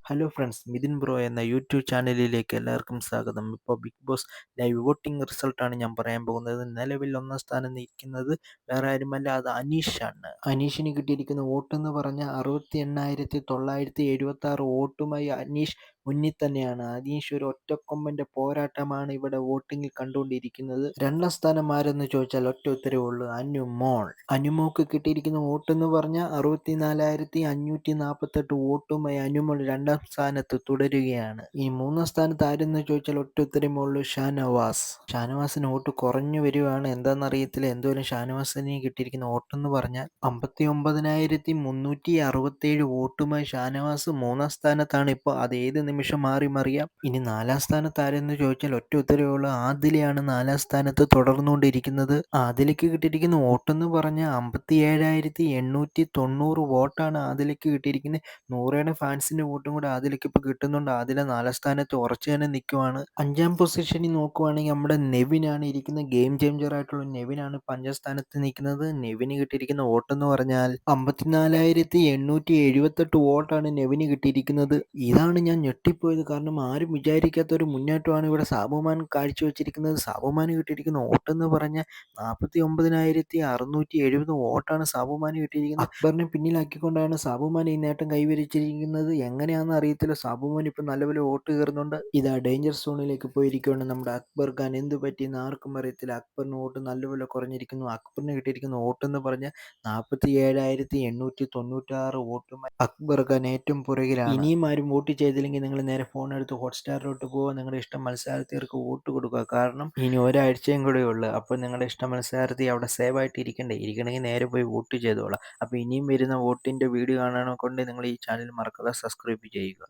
Hello friends, Mithun bro എന്ന YouTube ചാനലിലേക്ക് എല്ലാവർക്കും സ്വാഗതം. ഇപ്പോൾ ബിഗ് ബോസ് ലൈവ് വോട്ടിംഗ് റിസൾട്ടാണ് ഞാൻ പറയാൻ പോകുന്നത്. നിലവിൽ ഒന്നാം സ്ഥാനം നിൽക്കുന്നത് വേറെ ആരുമല്ല, അത് അനീഷാണ്. അനീഷിന് കിട്ടിയിരിക്കുന്ന വോട്ടെന്ന് പറഞ്ഞാൽ 68,976 വോട്ടുമായി അനീഷ് മുന്നിൽ തന്നെയാണ്. അനീഷ് ഒരു ഒറ്റക്കൊമ്പന്റെ പോരാട്ടമാണ് ഇവിടെ വോട്ടിങ്ങിൽ കണ്ടുകൊണ്ടിരിക്കുന്നത്. രണ്ടാം സ്ഥാനം ആരെന്ന് ചോദിച്ചാൽ ഒറ്റ ഉത്തരവേ ഉള്ളൂ, അനുമോൾ. അനുമോൾക്ക് കിട്ടിയിരിക്കുന്ന വോട്ടെന്ന് പറഞ്ഞാൽ 64,548 വോട്ടുമായി അനുമോൾ രണ്ടാം സ്ഥാനത്ത് തുടരുകയാണ്. ഈ മൂന്നാം സ്ഥാനത്ത് ആരെന്ന് ചോദിച്ചാൽ ഒറ്റ ഉത്തരമേ ഉള്ളൂ, ഷാനവാസ്. ഷാനവാസിന് വോട്ട് കുറഞ്ഞു വരികയാണ്, എന്താണെന്നറിയത്തില്ല. എന്തോരം ഷാനവാസിന് കിട്ടിയിരിക്കുന്ന വോട്ടെന്ന് പറഞ്ഞാൽ 59,367 വോട്ടുമായി ഷാനവാസ് മൂന്നാം സ്ഥാനത്താണ് ഇപ്പോൾ. അത് ഏത് നിമിഷം മാറി മറിയാം. ഇനി നാലാം സ്ഥാനത്ത് ആരെന്ന് ചോദിച്ചാൽ ഒറ്റ ഉത്തരവേ ഉള്ളൂ, ആദിലയാണ് നാലാം സ്ഥാനത്ത് തുടർന്നുകൊണ്ടിരിക്കുന്നത്. ആദിലയ്ക്ക് കിട്ടിയിരിക്കുന്ന വോട്ടെന്ന് പറഞ്ഞാൽ 57,890 വോട്ടാണ് ആദിലയ്ക്ക് കിട്ടിയിരിക്കുന്നത്. നൂറയുടെ ഫാൻസിന്റെ വോട്ടും കൂടെ ആദിലയ്ക്ക് ഇപ്പോൾ കിട്ടുന്നുണ്ട്. ആദില നാലാം സ്ഥാനത്ത് ഉറച്ചു തന്നെ നിൽക്കുവാണ്. അഞ്ചാം പൊസിഷനിൽ നോക്കുവാണെങ്കിൽ നമ്മുടെ നെവിനാണ് ഇരിക്കുന്നത്. ഗെയിം ചേഞ്ചർ ആയിട്ടുള്ള നെവിനാണ് ഇപ്പോൾ അഞ്ചാം സ്ഥാനത്ത് നിൽക്കുന്നത്. നെവിന് കിട്ടിയിരിക്കുന്ന വോട്ടെന്ന് പറഞ്ഞാൽ 54,878 വോട്ടാണ് നെവിന് കിട്ടിയിരിക്കുന്നത്. ഇതാണ് ഞാൻ ഞെട്ടിപ്പോയത്. കാരണം ആരും വിചാരിക്കാത്ത ഒരു മുന്നേറ്റമാണ് ഇവിടെ സാബുമാൻ കാഴ്ചവെച്ചിരിക്കുന്നത്. സാബുമാന് കിട്ടിയിരിക്കുന്ന വോട്ടെന്ന് പറഞ്ഞാൽ 49,670 വോട്ടാണ് സാബുമാന് കിട്ടിയിരിക്കുന്നത്. അക്ബറിനെ പിന്നിലാക്കിക്കൊണ്ടാണ് സാബുമാൻ ഈ നേട്ടം കൈവരിച്ചിരിക്കുന്നത്. എങ്ങനെയാണെന്ന് അറിയത്തില്ല, സാബുമാൻ ഇപ്പം നല്ലപോലെ വോട്ട് കയറുന്നുണ്ട്. ഇതാ ഡേഞ്ചർ സോണിലേക്ക് പോയിരിക്കുകയാണ് നമ്മുടെ അക്ബർ ഖാൻ. എന്ത് പറ്റിയെന്ന് ആർക്കും അറിയത്തില്ല. അക്ബറിന് വോട്ട് നല്ലപോലെ കുറഞ്ഞിരിക്കുന്നു. അക്ബറിന് കിട്ടിയിരിക്കുന്ന വോട്ടെന്ന് പറഞ്ഞാൽ 47,896 വോട്ടുമായി അക്ബർ ഖാൻ ഏറ്റവും പുറകിലാണ്. ഇനിയും ആരും വോട്ട് ചെയ്തില്ലെങ്കിൽ നിങ്ങൾ നേരെ ഫോൺ എടുത്ത് ഹോട്ട്സ്റ്റാറിലോട്ട് പോവുക, നിങ്ങളുടെ ഇഷ്ടം മത്സരാർത്ഥികൾക്ക് വോട്ട് കൊടുക്കുക. കാരണം ഇനി ഒരാഴ്ചയും കൂടെ ഉള്ളു. അപ്പോൾ നിങ്ങളുടെ ഇഷ്ട മത്സരാർത്ഥി അവിടെ സേവ് ആയിട്ട് ഇരിക്കണമെങ്കിൽ നേരെ പോയി വോട്ട് ചെയ്തോളാം. അപ്പോൾ ഇനിയും വരുന്ന വോട്ടിൻ്റെ വീഡിയോ കാണാനെ കൊണ്ട് നിങ്ങൾ ഈ ചാനൽ മറക്കാതെ സബ്സ്ക്രൈബ് ചെയ്യുക.